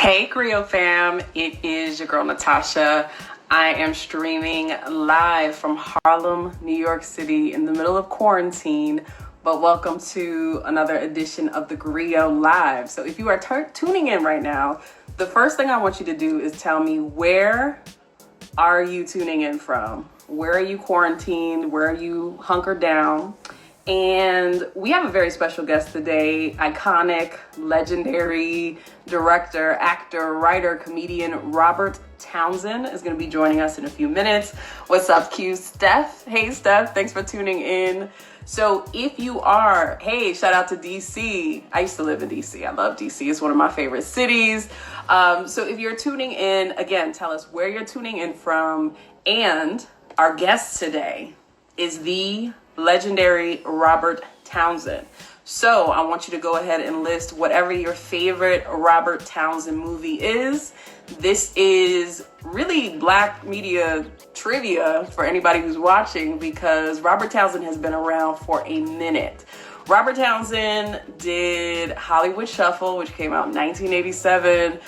Hey, Creo fam, it is your girl Natasha. I am streaming live from Harlem, New York City in the middle of quarantine, but welcome to another edition of the Griot Live. So if you are tuning in right now, the first thing I want you to do is tell me, where are you tuning in from? Where are you quarantined? Where are you hunkered down? And we have a very special guest today, iconic, legendary director, actor, writer, comedian, Robert Townsend is going to be joining us in a few minutes. What's up, Q? Steph? Hey, Steph, thanks for tuning in. So if you are, hey, shout out to DC. I used to live in DC. I love DC. It's one of my favorite cities. So if you're tuning in, again, tell us where you're tuning in from. And our guest today is the legendary Robert Townsend. So I want you to go ahead and list whatever your favorite Robert Townsend movie is. This is really Black media trivia for anybody who's watching, because Robert Townsend has been around for a minute. Robert Townsend did Hollywood Shuffle, which came out in 1987.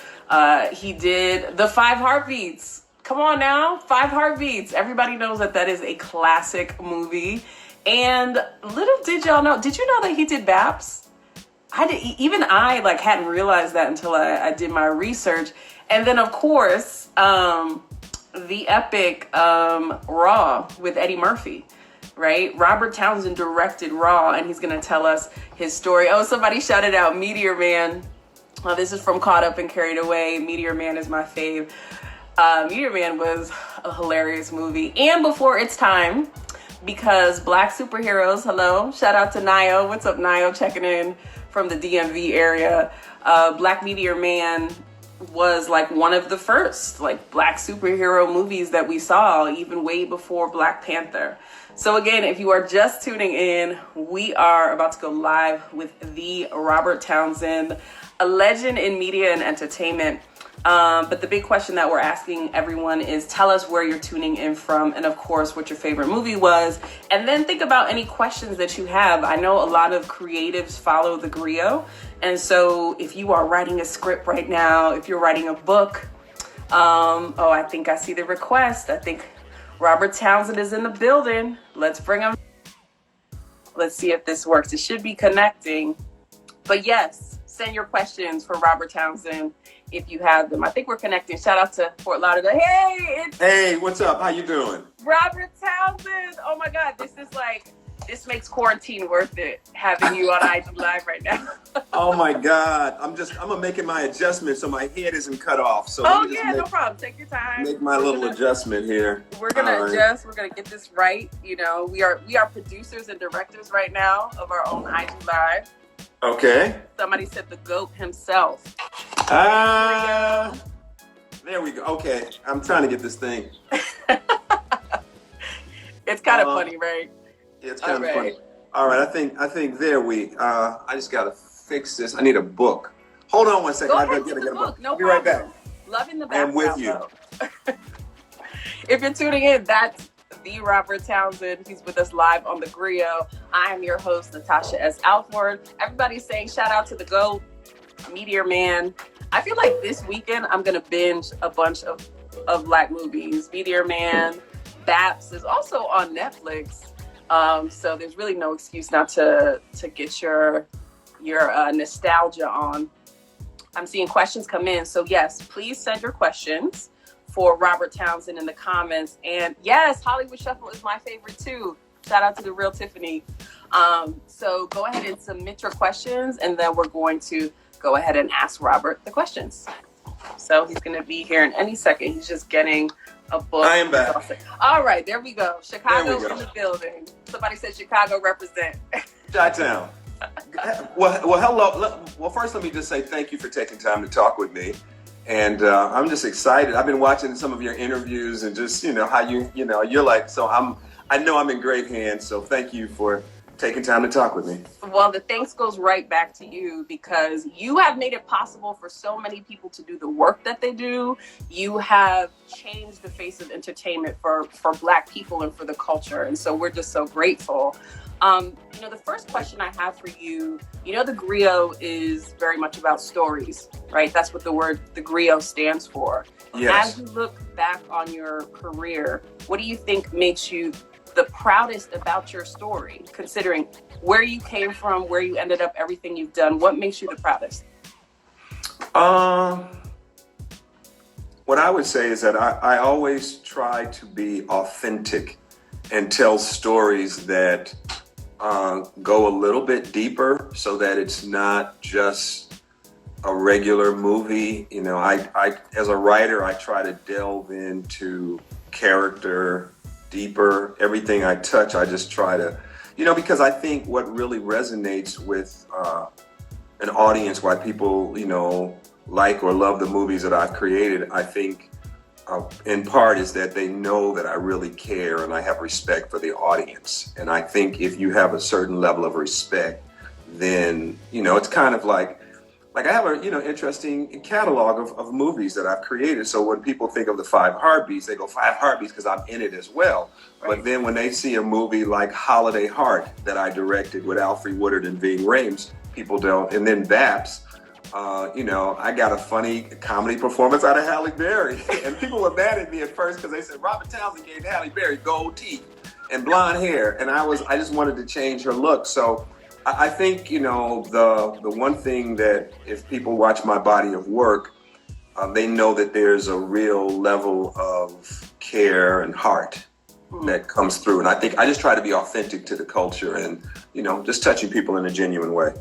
He did The Five Heartbeats. Come on now, Five Heartbeats. Everybody knows that is a classic movie. And little did y'all know, did you know that he did Baps? I hadn't realized that until I did my research. And then of course, the epic Raw with Eddie Murphy, right? Robert Townsend directed Raw, and he's gonna tell us his story. Oh, somebody shouted out Meteor Man. This is from Caught Up and Carried Away. Meteor Man is my fave. Meteor Man was a hilarious movie and before its time, because Black superheroes, hello, shout out to Nio. What's up, Nio? Checking in from the DMV area. Black Meteor Man was like one of the first Black superhero movies that we saw, even way before Black Panther. So again, if you are just tuning in, we are about to go live with the Robert Townsend, a legend in media and entertainment. But the big question that we're asking everyone is, tell us where you're tuning in from, and of course what your favorite movie was, and then think about any questions that you have. I know a lot of creatives follow the Griot, and so if you are writing a script right now, if you're writing a book, I think I see the request. I think Robert Townsend is in the building. Let's bring him. Let's see if this works. It should be connecting. But yes, send your questions for Robert Townsend if you have them. I think we're connecting. Shout out to Fort Lauderdale. Hey, what's up? How you doing? Robert Townsend. Oh my God, this makes quarantine worth it, having you on IG Live right now. Oh my God, I'm making my adjustment so my head isn't cut off. So no problem. Take your time. Make my little adjustment here. We're gonna adjust. We're gonna get this right. You know, we are producers and directors right now of our own IG Live. Okay. Somebody said the GOAT himself. There we go. Okay, I'm trying to get this thing. It's kind of funny, right? It's kind of funny. All right, I think there I just gotta fix this. I need a book. Hold on one second. Go ahead, get a book. No problem. Be right back. Loving the background. I'm with you. If you're tuning in, that's the Robert Townsend. He's with us live on the Griot. I am your host, Natasha S. Alford. Everybody's saying shout out to the GOAT, Meteor Man. I feel like this weekend I'm gonna binge a bunch of Black movies. Meteor Man, Baps is also on Netflix. So there's really no excuse not to get your nostalgia on. I'm seeing questions come in. So yes, please send your questions for Robert Townsend in the comments. And yes, Hollywood Shuffle is my favorite too. Shout out to the real Tiffany. So go ahead and submit your questions, and then we're going to go ahead and ask Robert the questions. So he's going to be here in any second. He's just getting a book. I am back. All right, there we go. Chicago's in the building. Somebody said Chicago represent. Chi-town. Well, hello. Well, first let me just say thank you for taking time to talk with me. And I'm just excited. I've been watching some of your interviews and just, how you're like, so I know I'm in great hands. So thank you for taking time to talk with me. Well, the thanks goes right back to you because you have made it possible for so many people to do the work that they do. You have changed the face of entertainment for Black people and for the culture. And so we're just so grateful. The first question I have for you, the Griot is very much about stories, right? That's what the Griot stands for. Yes. As you look back on your career, what do you think makes you the proudest about your story, considering where you came from, where you ended up, everything you've done? What makes you the proudest? What I would say is that I always try to be authentic and tell stories that go a little bit deeper so that it's not just a regular movie. I as a writer, I try to delve into character deeper. Everything I touch, I just try to, because I think what really resonates with an audience, why people, like or love the movies that I've created, I think in part is that they know that I really care and I have respect for the audience. And I think if you have a certain level of respect, then, it's kind of like I have a, interesting catalog of movies that I've created. So when people think of the Five Heartbeats, they go Five Heartbeats because I'm in it as well. Right. But then when they see a movie like Holiday Heart that I directed with Alfre Woodard and Ving Rhames, people don't. And then Baps, I got a funny comedy performance out of Halle Berry. And people were mad at me at first because they said Robert Townsend gave Halle Berry gold teeth and blonde hair. And I just wanted to change her look. So I think, the one thing that if people watch my body of work, they know that there's a real level of care and heart that comes through. And I think I just try to be authentic to the culture and, just touching people in a genuine way.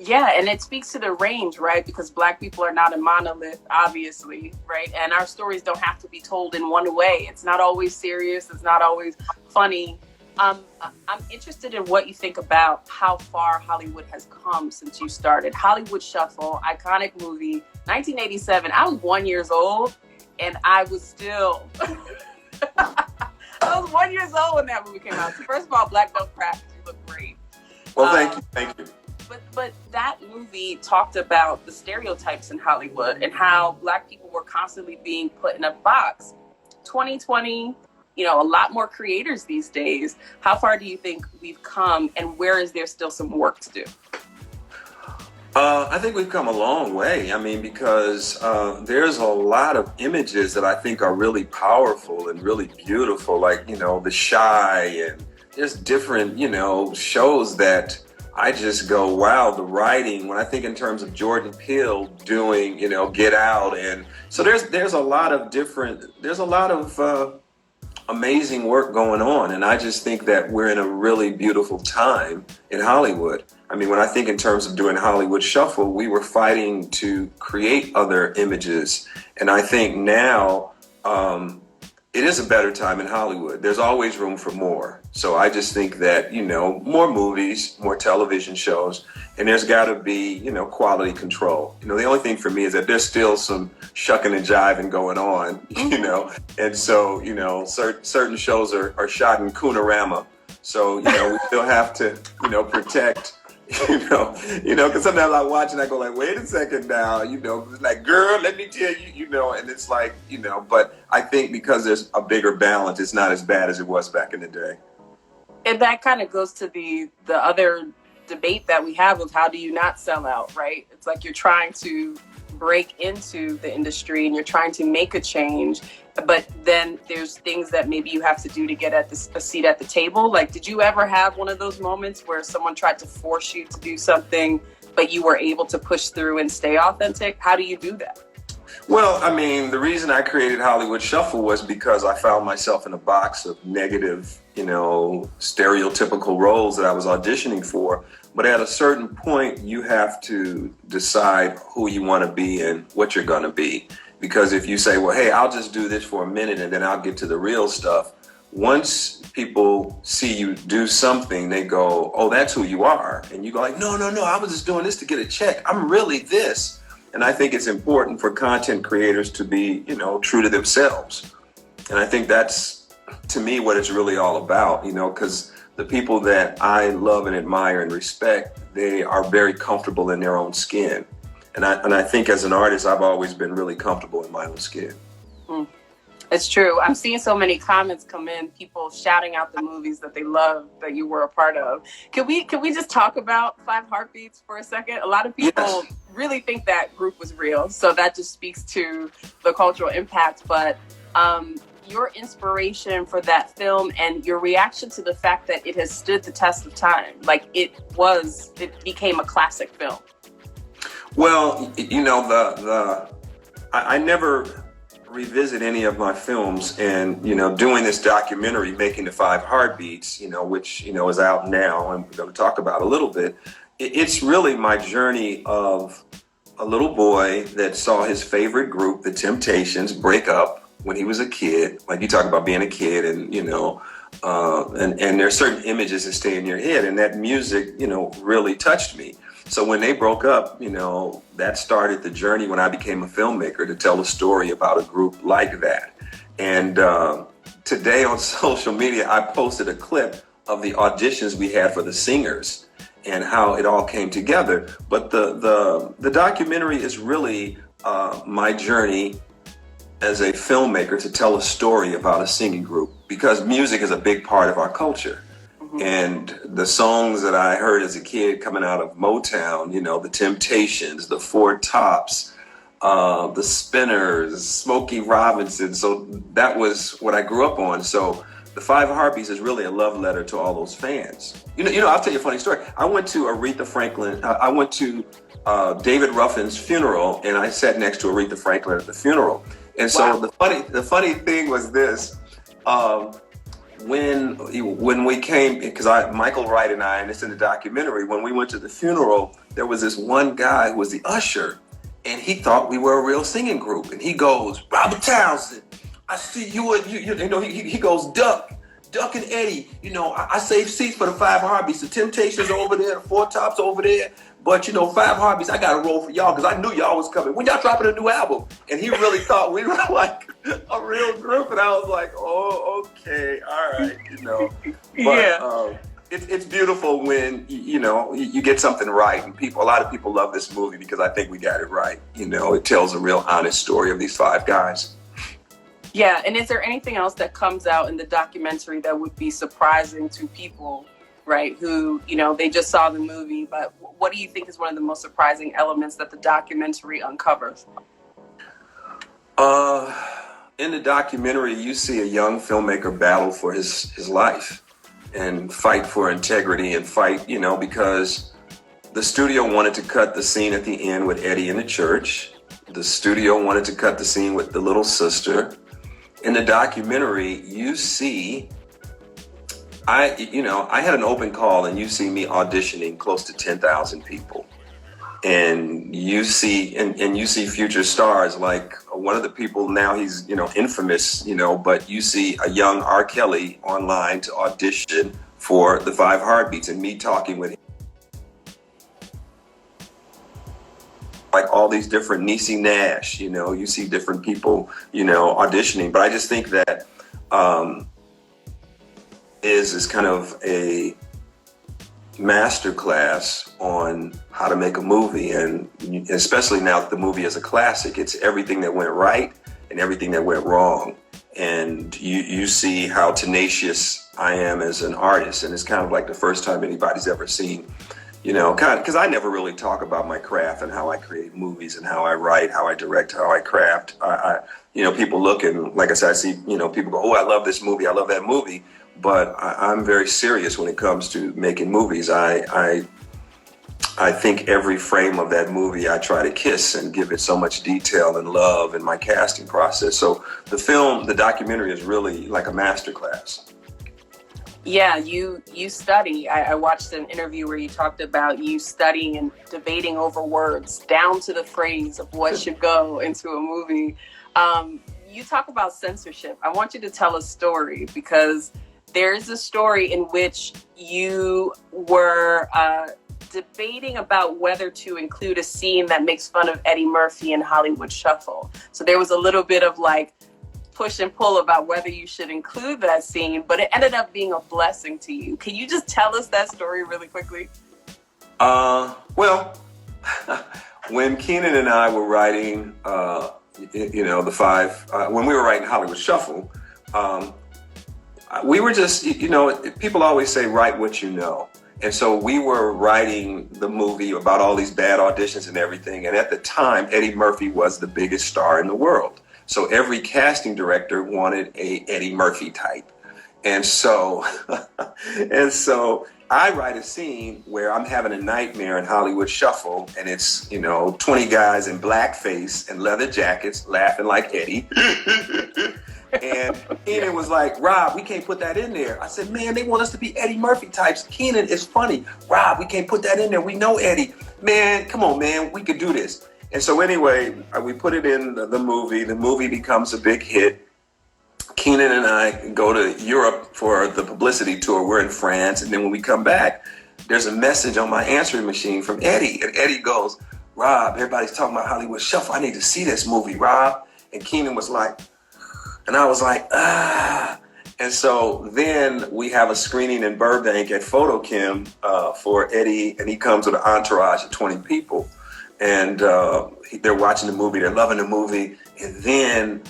Yeah, and it speaks to the range, right? Because Black people are not a monolith, obviously, right? And our stories don't have to be told in one way. It's not always serious. It's not always funny. I'm interested in what you think about how far Hollywood has come since you started. Hollywood Shuffle, iconic movie, 1987. I was 1 year old, and I was still... I was 1 year old when that movie came out. So first of all, Black Don't Crack, you look great. Well, thank you. But that movie talked about the stereotypes in Hollywood and how Black people were constantly being put in a box. 2020, a lot more creators these days. How far do you think we've come, and where is there still some work to do? I think we've come a long way. Because there's a lot of images that I think are really powerful and really beautiful, like, The Chi, and there's different, shows that I just go, wow, the writing. When I think in terms of Jordan Peele doing, Get Out, and so there's a lot of amazing work going on, and I just think that we're in a really beautiful time in Hollywood. When I think in terms of doing Hollywood Shuffle, we were fighting to create other images, and I think now it is a better time in Hollywood. There's always room for more. So I just think that, more movies, more television shows, and there's got to be, quality control. The only thing for me is that there's still some shucking and jiving going on, and so, certain shows are shot in Coonarama. So, we still have to, protect, because sometimes I watch and I go like, wait a second now, like, girl, let me tell you, and it's like, but I think because there's a bigger balance, it's not as bad as it was back in the day. And that kind of goes to the other debate that we have of how do you not sell out, right? It's like you're trying to break into the industry and you're trying to make a change, but then there's things that maybe you have to do to get a seat at the table. Like, did you ever have one of those moments where someone tried to force you to do something, but you were able to push through and stay authentic? How do you do that? Well, the reason I created Hollywood Shuffle was because I found myself in a box of negative, stereotypical roles that I was auditioning for. But at a certain point, you have to decide who you want to be and what you're going to be. Because if you say, well, hey, I'll just do this for a minute and then I'll get to the real stuff. Once people see you do something, they go, oh, that's who you are. And you go like, no, I was just doing this to get a check. I'm really this. And I think it's important for content creators to be, true to themselves. And I think that's, to me, what it's really all about, because the people that I love and admire and respect, they are very comfortable in their own skin. And I think as an artist, I've always been really comfortable in my own skin. Mm. It's true. I'm seeing so many comments come in, people shouting out the movies that they love that you were a part of. Can we just talk about Five Heartbeats for a second? A lot of people really think that group was real, so that just speaks to the cultural impact. But your inspiration for that film and your reaction to the fact that it has stood the test of time, like it became a classic film. Well, I never revisit any of my films, and doing this documentary, Making the Five Heartbeats, which is out now and we're going to talk about a little bit. It's really my journey of a little boy that saw his favorite group, The Temptations, break up when he was a kid. Like, you talk about being a kid, and and there's certain images that stay in your head, and that music really touched me. So when they broke up, that started the journey when I became a filmmaker to tell a story about a group like that. And today on social media, I posted a clip of the auditions we had for the singers and how it all came together. But the documentary is really my journey as a filmmaker to tell a story about a singing group, because music is a big part of our culture. And the songs that I heard as a kid coming out of Motown, the Temptations, the Four Tops, the Spinners, Smokey Robinson. So that was what I grew up on. So the Five Heartbeats is really a love letter to all those fans. I'll tell you a funny story. I went to Aretha Franklin. I went to David Ruffin's funeral, and I sat next to Aretha Franklin at the funeral. And so the funny thing was this. When we came, because Michael Wright and I, and it's in the documentary, when we went to the funeral, there was this one guy who was the usher, and he thought we were a real singing group. And he goes, "Robert Townsend, I see you. He goes, Duck and Eddie. I saved seats for the Five Heartbeats. The Temptations over there, the Four Tops over there. But Five Heartbeats, I got to roll for y'all because I knew y'all was coming. When y'all dropping a new album?" And he really thought we were like a real group, and I was like, "Oh, okay, all right, But it's beautiful when you get something right, and a lot of people love this movie because I think we got it right. It tells a real honest story of these five guys. Yeah, and is there anything else that comes out in the documentary that would be surprising to people, right, who, they just saw the movie, but what do you think is one of the most surprising elements that the documentary uncovers? In the documentary, you see a young filmmaker battle for his life and fight for integrity and fight, because the studio wanted to cut the scene at the end with Eddie in the church. The studio wanted to cut the scene with the little sister. In the documentary, you see, I had an open call, and you see me auditioning close to 10,000 people. And you see, and you see future stars, like one of the people now, he's, infamous, but you see a young R. Kelly online to audition for the Five Heartbeats, and me talking with him. Like all these different Niecy Nash, you see different people, auditioning. But I just think that is kind of a masterclass on how to make a movie, and especially now that the movie is a classic, it's everything that went right and everything that went wrong. And you see how tenacious I am as an artist, and it's kind of like the first time anybody's ever seen, because I never really talk about my craft and how I create movies and how I write, how I direct, how I craft. People look, and like I said, I see, people go, "Oh, I love this movie, I love that movie." But I'm very serious when it comes to making movies. I think every frame of that movie I try to kiss and give it so much detail and love in my casting process. So the documentary is really like a masterclass. Yeah, you study. I watched an interview where you talked about you studying and debating over words down to the phrase of what should go into a movie. You talk about censorship. I want you to tell a story, because there's a story in which you were debating about whether to include a scene that makes fun of Eddie Murphy in Hollywood Shuffle. So there was a little bit of like push and pull about whether you should include that scene, but it ended up being a blessing to you. Can you just tell us that story really quickly? Well, when Keenen and I were writing, the five, when we were writing Hollywood Shuffle, we were just, people always say, write what you know. And so we were writing the movie about all these bad auditions and everything. And at the time, Eddie Murphy was the biggest star in the world. So every casting director wanted a Eddie Murphy type. And so, I write a scene where I'm having a nightmare in Hollywood Shuffle, and it's, 20 guys in blackface and leather jackets laughing like Eddie. And Keenen was like, Rob, we can't put that in there. I said, man, they want us to be Eddie Murphy types. Keenen is funny. Rob, we can't put that in there. We know Eddie. Man, come on, man, we could do this. And so anyway, we put it in the movie. The movie becomes a big hit. Keenen and I go to Europe for the publicity tour. We're in France. And then when we come back, there's a message on my answering machine from Eddie. And Eddie goes, Rob, everybody's talking about Hollywood Shuffle. I need to see this movie, Rob. And Keenen was like, and I was like, ah. And so then we have a screening in Burbank at Photochem for Eddie. And he comes with an entourage of 20 people. And they're watching the movie. They're loving the movie. And then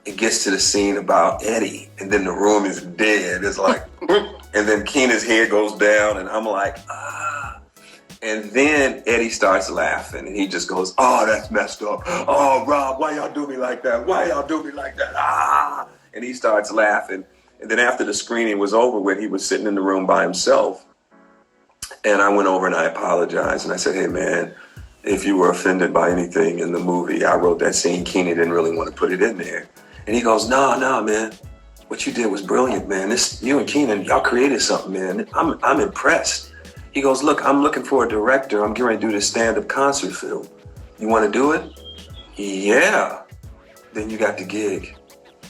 it gets to the scene about Eddie. And then the room is dead. It's like, and then Keenan's head goes down. And I'm like, ah. And then Eddie starts laughing. And he just goes, oh, that's messed up. Oh, Rob, why y'all do me like that? Why y'all do me like that? Ah. And he starts laughing. And then after the screening was over with, he was sitting in the room by himself. And I went over and I apologized. And I said, hey, man, if you were offended by anything in the movie, I wrote that scene. Keenen didn't really want to put it in there. And he goes, no, man. What you did was brilliant, man. You and Keenen, y'all created something, man. I'm impressed. He goes, look, I'm looking for a director. I'm getting ready to do this stand-up concert film. You want to do it? Yeah. Then you got the gig.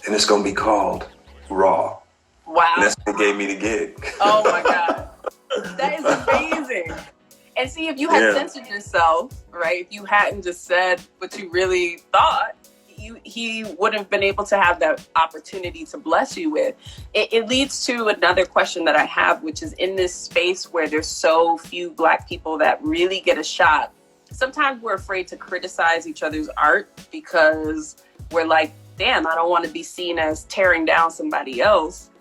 And it's going to be called Raw. Wow. And that's what gave me the gig. Oh, my God. That is amazing. And see, if you had censored yourself, right, if you hadn't just said what you really thought, he wouldn't have been able to have that opportunity to bless you with. It leads to another question that I have, which is in this space where there's so few Black people that really get a shot. Sometimes we're afraid to criticize each other's art because we're like, damn, I don't want to be seen as tearing down somebody else.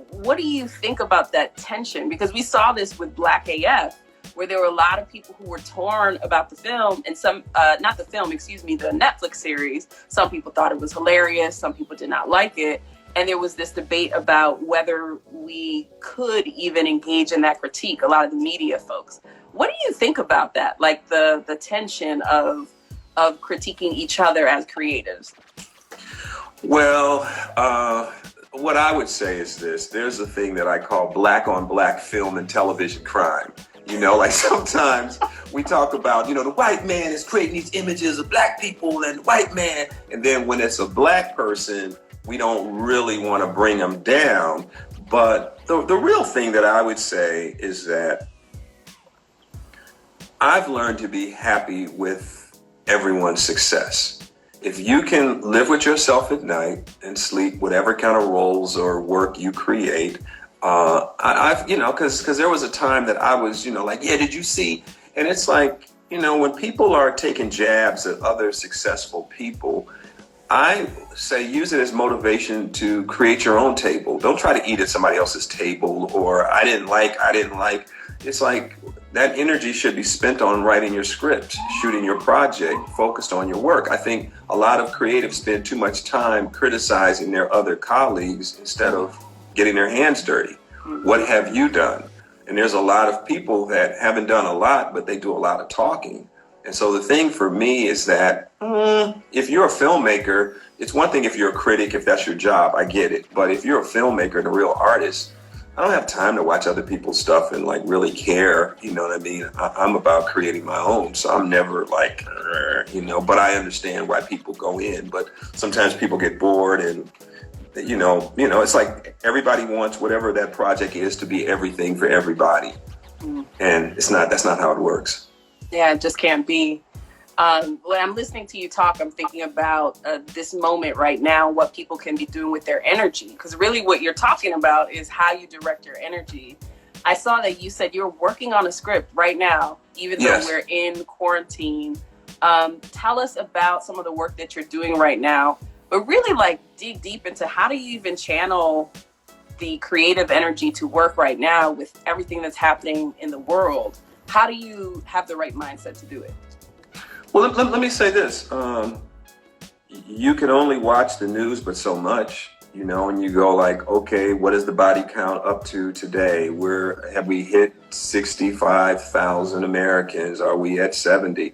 What do you think about that tension? Because we saw this with Black AF, where there were a lot of people who were torn about the film and some, not the film, excuse me, the Netflix series. Some people thought it was hilarious. Some people did not like it. And there was this debate about whether we could even engage in that critique, a lot of the media folks. What do you think about that? Like the tension of critiquing each other as creatives? Well, what I would say is this. There's a thing that I call black on black film and television crime. Like sometimes we talk about, the white man is creating these images of Black people and white man. And then when it's a Black person, we don't really want to bring them down. But the real thing that I would say is that I've learned to be happy with everyone's success. If you can live with yourself at night and sleep whatever kind of roles or work you create, I've, because there was a time that I was, like, yeah, did you see? And it's like, when people are taking jabs at other successful people, I say use it as motivation to create your own table. Don't try to eat at somebody else's table or I didn't like. It's like that energy should be spent on writing your script, shooting your project, focused on your work. I think a lot of creatives spend too much time criticizing their other colleagues instead of getting their hands dirty. What have you done? And there's a lot of people that haven't done a lot, but they do a lot of talking. And so the thing for me is that if you're a filmmaker, it's one thing if you're a critic, if that's your job, I get it. But if you're a filmmaker and a real artist, I don't have time to watch other people's stuff and like really care. You know what I mean? I'm about creating my own. So I'm never like, but I understand why people go in. But sometimes people get bored and it's like everybody wants whatever that project is to be everything for everybody. And that's not how it works. Yeah, it just can't be. When I'm listening to you talk, I'm thinking about this moment right now, what people can be doing with their energy. Because really what you're talking about is how you direct your energy. I saw that you said you're working on a script right now, even though Yes. we're in quarantine. Tell us about some of the work that you're doing right now, but really like dig deep into how do you even channel the creative energy to work right now with everything that's happening in the world? How do you have the right mindset to do it? Well, let me say this. You can only watch the news, but so much, and you go like, okay, what is the body count up to today? Have we hit 65,000 Americans? Are we at 70?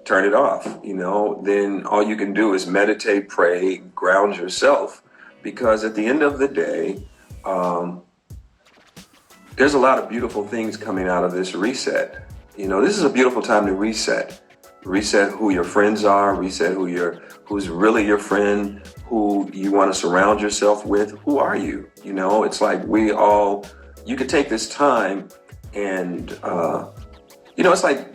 Turn it off, then all you can do is meditate, pray, ground yourself, because at the end of the day, there's a lot of beautiful things coming out of this reset. This is a beautiful time to reset. Reset who your friends are, reset who's really your friend, who you want to surround yourself with. Who are you? It's like you could take this time and, it's like,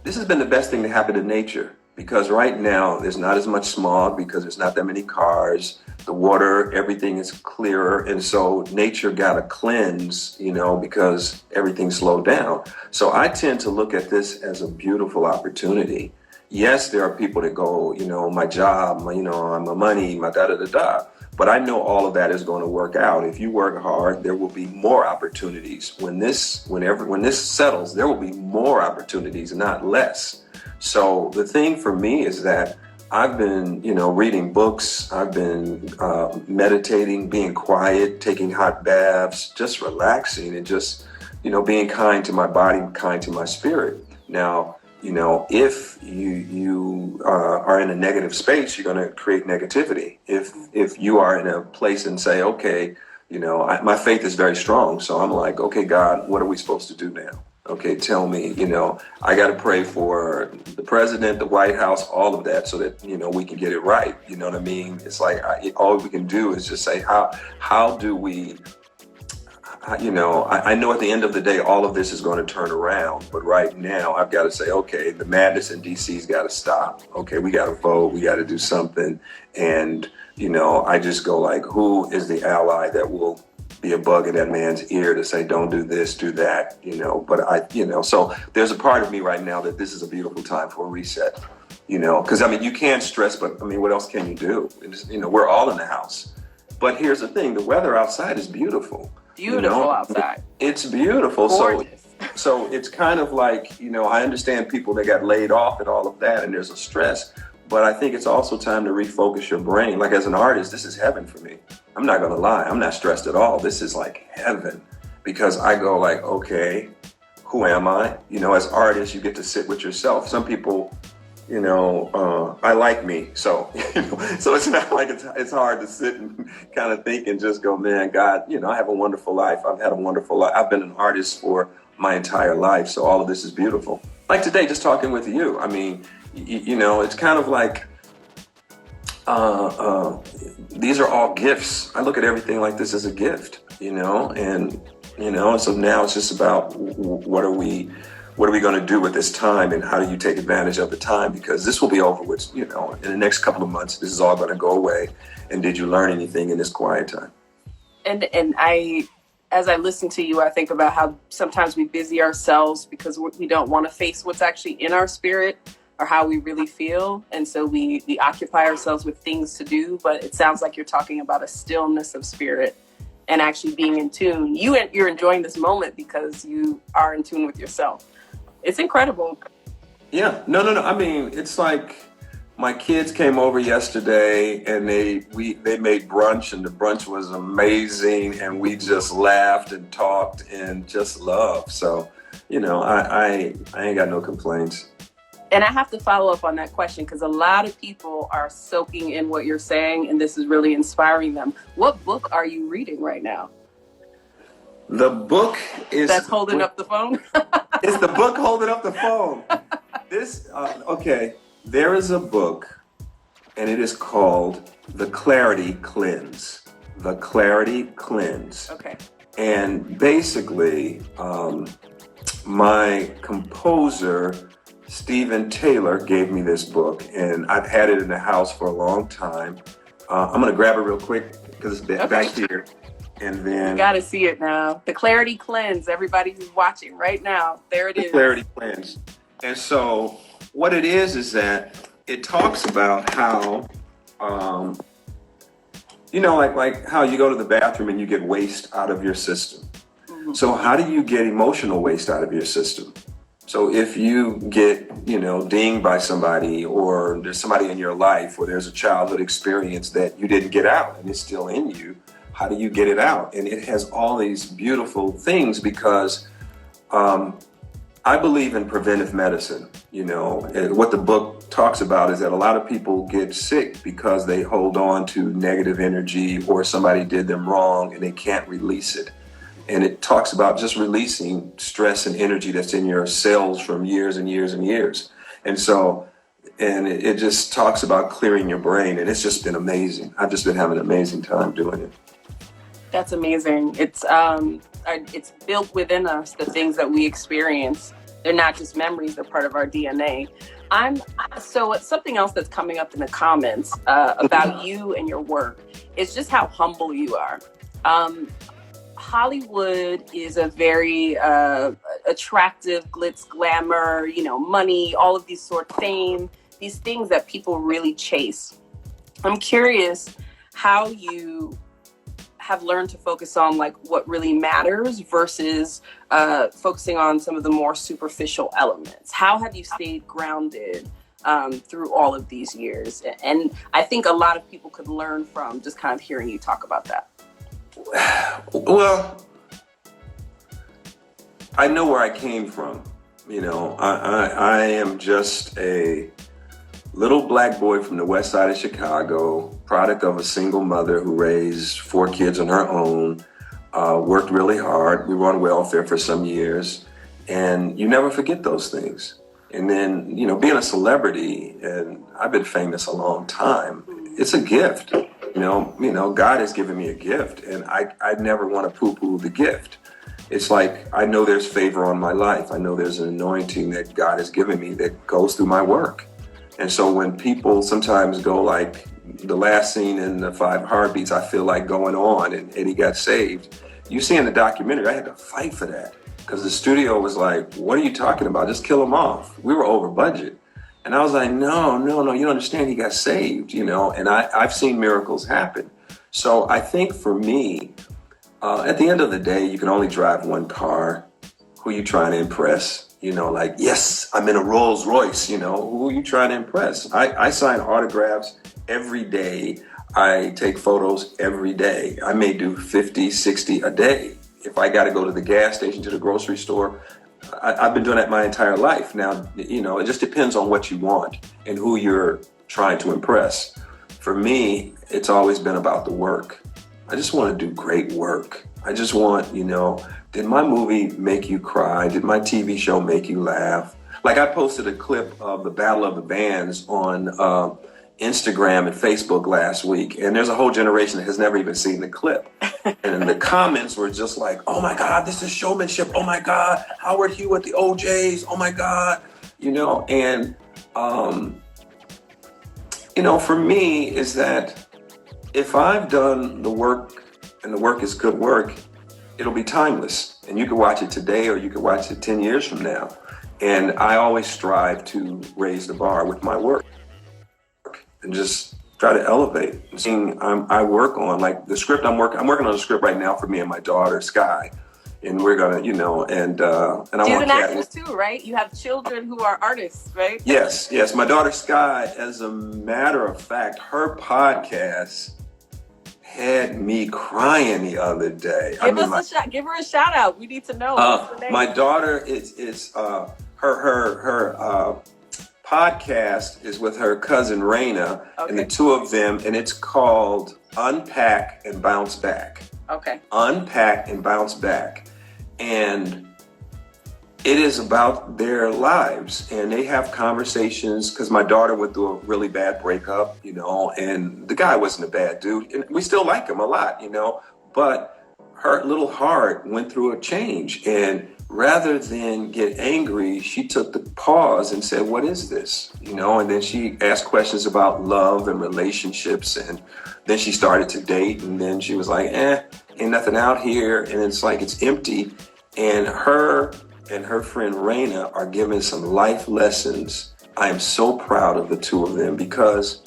this has been the best thing to happen to nature, because right now there's not as much smog because there's not that many cars. The water, everything is clearer. And so nature got a cleanse, because everything slowed down. So I tend to look at this as a beautiful opportunity. Yes, there are people that go, my job, my money, my da-da-da-da. But I know all of that is going to work out. If you work hard, there will be more opportunities. When this settles, there will be more opportunities, not less. So the thing for me is that I've been, reading books. I've been meditating, being quiet, taking hot baths, just relaxing and just, being kind to my body, kind to my spirit. Now, if you are in a negative space, you're going to create negativity. If you are in a place and say, okay, my faith is very strong. So I'm like, okay, God, what are we supposed to do now? Okay, tell me, I got to pray for the president, the White House, all of that so that, we can get it right. You know what I mean? It's like all we can do is just say, how do we, I know at the end of the day, all of this is going to turn around. But right now, I've got to say, okay, the madness in DC's got to stop. Okay, we got to vote. We got to do something. And, I just go like, who is the ally that will be a bug in that man's ear to say, don't do this, do that, but so there's a part of me right now that this is a beautiful time for a reset, because you can't stress, but what else can you do? We're all in the house. But here's the thing, the weather outside is beautiful. Beautiful outside. It's beautiful. Gorgeous. So it's kind of like, I understand people that got laid off and all of that, and there's a stress, but I think it's also time to refocus your brain. Like as an artist, this is heaven for me. I'm not going to lie. I'm not stressed at all. This is like heaven, because I go like, okay, who am I? As artists, you get to sit with yourself. Some people, I like me. So, so it's not like it's hard to sit and kind of think and just go, man, God, I have a wonderful life. I've had a wonderful life. I've been an artist for my entire life. So all of this is beautiful. Like today, just talking with you. It's kind of like, these are all gifts. I look at everything like this as a gift, and so now it's just about what are we going to do with this time, and how do you take advantage of the time, because this will be over with, in the next couple of months. This is all going to go away. And did you learn anything in this quiet time? And as I listen to you, I think about how sometimes we busy ourselves because we don't want to face what's actually in our spirit or how we really feel. And so we occupy ourselves with things to do. But it sounds like you're talking about a stillness of spirit and actually being in tune. You're enjoying this moment because you are in tune with yourself. It's incredible. Yeah, no. It's like my kids came over yesterday and they made brunch, and the brunch was amazing, and we just laughed and talked and just loved. So, I ain't got no complaints. And I have to follow up on that question because a lot of people are soaking in what you're saying, and this is really inspiring them. What book are you reading right now? The book is... That's holding up the phone? It's the book holding up the phone. Okay, there is a book, and it is called The Clarity Cleanse. The Clarity Cleanse. Okay. And basically, my composer Stephen Taylor gave me this book, and I've had it in the house for a long time. I'm going to grab it real quick because it's Okay. back here. And then You got to see it now. The Clarity Cleanse. Everybody who's watching right now, there it the is. Clarity Cleanse. And so what it is that it talks about how, like how you go to the bathroom and you get waste out of your system. Mhm. So how do you get emotional waste out of your system? So if you get, dinged by somebody, or there's somebody in your life, or there's a childhood experience that you didn't get out and it's still in you, how do you get it out? And it has all these beautiful things because I believe in preventive medicine. And what the book talks about is that a lot of people get sick because they hold on to negative energy, or somebody did them wrong and they can't release it. And it talks about just releasing stress and energy that's in your cells from years and years and years. And so, it just talks about clearing your brain. And it's just been amazing. I've just been having an amazing time doing it. That's amazing. It's built within us, the things that we experience. They're not just memories, they're part of our DNA. So it's something else that's coming up in the comments about you and your work is just how humble you are. Hollywood is a very attractive, glitz, glamour, money, all of these sort of fame, these things that people really chase. I'm curious how you have learned to focus on like what really matters versus focusing on some of the more superficial elements. How have you stayed grounded through all of these years? And I think a lot of people could learn from just kind of hearing you talk about that. Well, I know where I came from. I am just a little black boy from the west side of Chicago, product of a single mother who raised 4 kids on her own, worked really hard. We were on welfare for some years, and you never forget those things. And then, being a celebrity, and I've been famous a long time, it's a gift. God has given me a gift, and I never want to poo-poo the gift. It's like, I know there's favor on my life. I know there's an anointing that God has given me that goes through my work. And so when people sometimes go like the last scene in the 5 Heartbeats, I feel like going on, and Eddie got saved. You see in the documentary, I had to fight for that because the studio was like, what are you talking about? Just kill him off. We were over budget. And I was like, no, you don't understand. He got saved, and I've seen miracles happen. So I think for me, at the end of the day, you can only drive one car. Who you trying to impress? Yes, I'm in a Rolls Royce, who are you trying to impress? I sign autographs every day. I take photos every day. I may do 50, 60 a day. If I got to go to the gas station, to the grocery store, I've been doing that my entire life. Now, it just depends on what you want and who you're trying to impress. For me, it's always been about the work. I just want to do great work. I just want, did my movie make you cry? Did my TV show make you laugh? Like, I posted a clip of the Battle of the Bands on Instagram and Facebook last week, and there's a whole generation that has never even seen the clip. And the comments were just like, oh my God, this is showmanship. Oh my God, Howard Hughes at the OJs. Oh my God, and, for me is that if I've done the work and the work is good work, it'll be timeless. And you can watch it today or you can watch it 10 years from now. And I always strive to raise the bar with my work and just try to elevate. I work on like the script I'm working on a script right now for me and my daughter, Sky. And we're gonna, and I want She's an actress too, right? You have children who are artists, right? Yes. My daughter, Sky, as a matter of fact, her podcast had me crying the other day. Give her a shout out. We need to know. My daughter is her podcast is with her cousin Raina, okay. And the two of them, and it's called Unpack and Bounce Back. Okay. Unpack and Bounce Back. And it is about their lives, and they have conversations because my daughter went through a really bad breakup, and the guy wasn't a bad dude, and we still like him a lot, but her little heart went through a change, and rather than get angry, she took the pause and said, what is this? And then she asked questions about love and relationships. And then she started to date. And then she was like, ain't nothing out here. And it's like, it's empty. And her friend Raina are giving some life lessons. I am so proud of the two of them because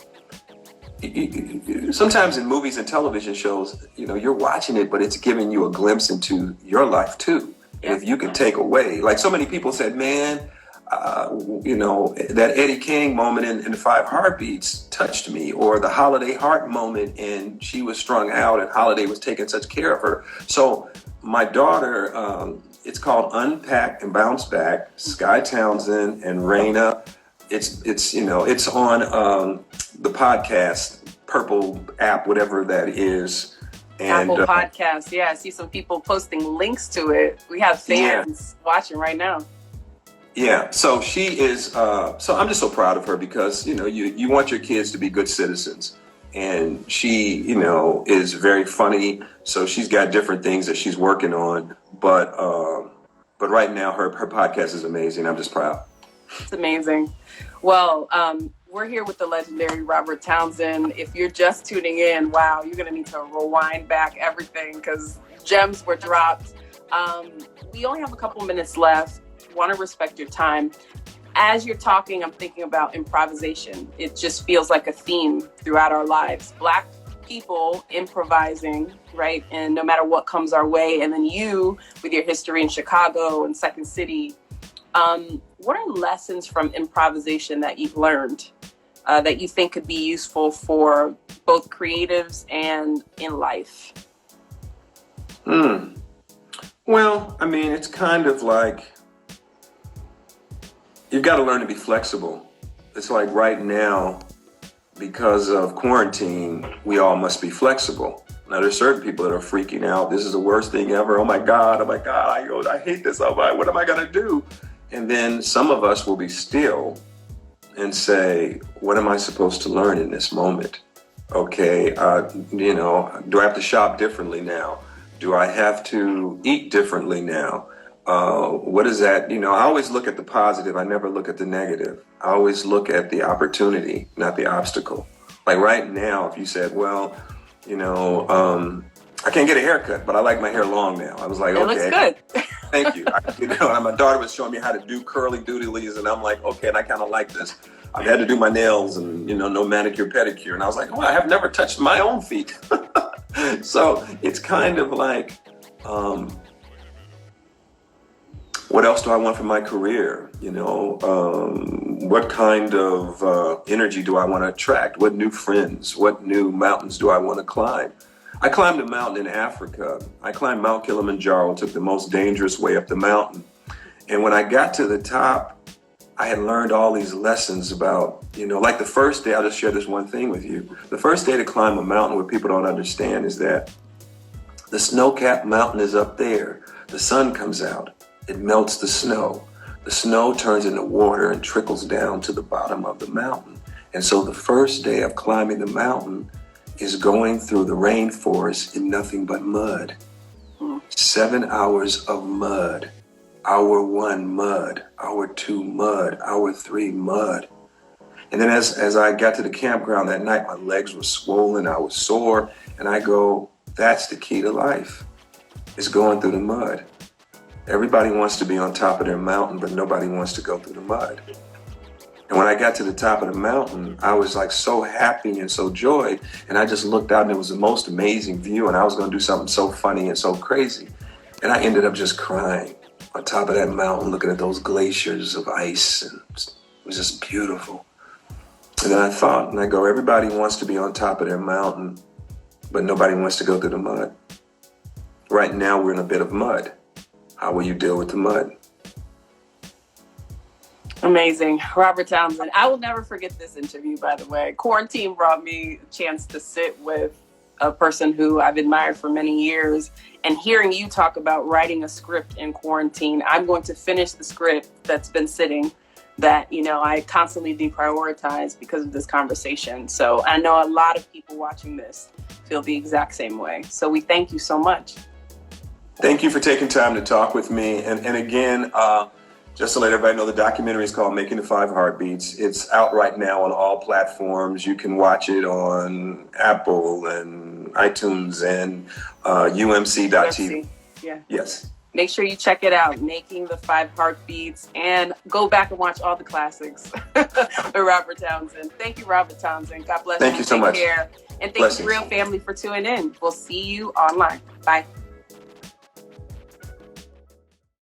sometimes in movies and television shows, you're watching it, but it's giving you a glimpse into your life too. And if you can take away, like so many people said, man, that Eddie King moment in the Five Heartbeats touched me, or the Holiday Heart moment, and she was strung out and Holiday was taking such care of her. So my daughter, it's called Unpack and Bounce Back, Sky Townsend and Raina. It's on the podcast, Purple app, whatever that is. And, Apple Podcast. Yeah, I see some people posting links to it. We have fans watching right now. Yeah, so she is, so I'm just so proud of her because, you want your kids to be good citizens. And she, is very funny. So she's got different things that she's working on. But right now her podcast is amazing. I'm just proud. It's amazing. Well, we're here with the legendary Robert Townsend. If you're just tuning in, wow, you're going to need to rewind back everything because gems were dropped. We only have a couple minutes left. Want to respect your time. As you're talking, I'm thinking about improvisation. It just feels like a theme throughout our lives. Black people improvising, right? And no matter what comes our way. And then you, with your history in Chicago and Second City, what are lessons from improvisation that you've learned that you think could be useful for both creatives and in life? Well, I mean, it's kind of like you've got to learn to be flexible. It's like right now, because of quarantine, we all must be flexible. Now, there's certain people that are freaking out. This is the worst thing ever. Oh my God, I hate this. Oh my, what am I going to do? And then some of us will be still and say, what am I supposed to learn in this moment? Okay, do I have to shop differently now? Do I have to eat differently now? What is that? I always look at the positive. I never look at the negative. I always look at the opportunity, not the obstacle. Like right now, if you said, well, I can't get a haircut, but I like my hair long now. I was like, okay. It looks good. Thank you. My daughter was showing me how to do curly doodlies, and I'm like, okay, and I kind of like this. I've had to do my nails and, no manicure, pedicure. And I was like, oh, I have never touched my own feet. So it's kind of like, what else do I want for my career? What kind of energy do I want to attract? What new friends? What new mountains do I want to climb? I climbed a mountain in Africa. I climbed Mount Kilimanjaro, took the most dangerous way up the mountain. And when I got to the top, I had learned all these lessons about, like the first day, I'll just share this one thing with you. The first day to climb a mountain, what people don't understand is that the snow-capped mountain is up there. The sun comes out. It melts the snow. The snow turns into water and trickles down to the bottom of the mountain. And so the first day of climbing the mountain is going through the rainforest in nothing but mud. 7 hours of mud. Hour 1, mud. Hour 2, mud. Hour 3, mud. And then as I got to the campground that night, my legs were swollen, I was sore, and I go, that's the key to life, is going through the mud. Everybody wants to be on top of their mountain, but nobody wants to go through the mud. And when I got to the top of the mountain, I was like so happy and so joyed. And I just looked out and it was the most amazing view. And I was going to do something so funny and so crazy. And I ended up just crying on top of that mountain, looking at those glaciers of ice. And it was just beautiful. And then I thought, and I go, everybody wants to be on top of their mountain, but nobody wants to go through the mud. Right now, we're in a bit of mud. How will you deal with the mud? Amazing. Robert Townsend. I will never forget this interview, by the way. Quarantine brought me a chance to sit with a person who I've admired for many years, and hearing you talk about writing a script in quarantine. I'm going to finish the script that's been sitting that, I constantly deprioritize because of this conversation. So I know a lot of people watching this feel the exact same way. So we thank you so much. Thank you for taking time to talk with me. And again, just to let everybody know, the documentary is called Making the Five Heartbeats. It's out right now on all platforms. You can watch it on Apple and iTunes and UMC.tv. Yeah. Yes. Make sure you check it out, Making the Five Heartbeats, and go back and watch all the classics with Robert Townsend. Thank you, Robert Townsend. God bless you. Thank you so much. Take care. And thank Blessings. you, Real Family, for tuning in. We'll see you online. Bye.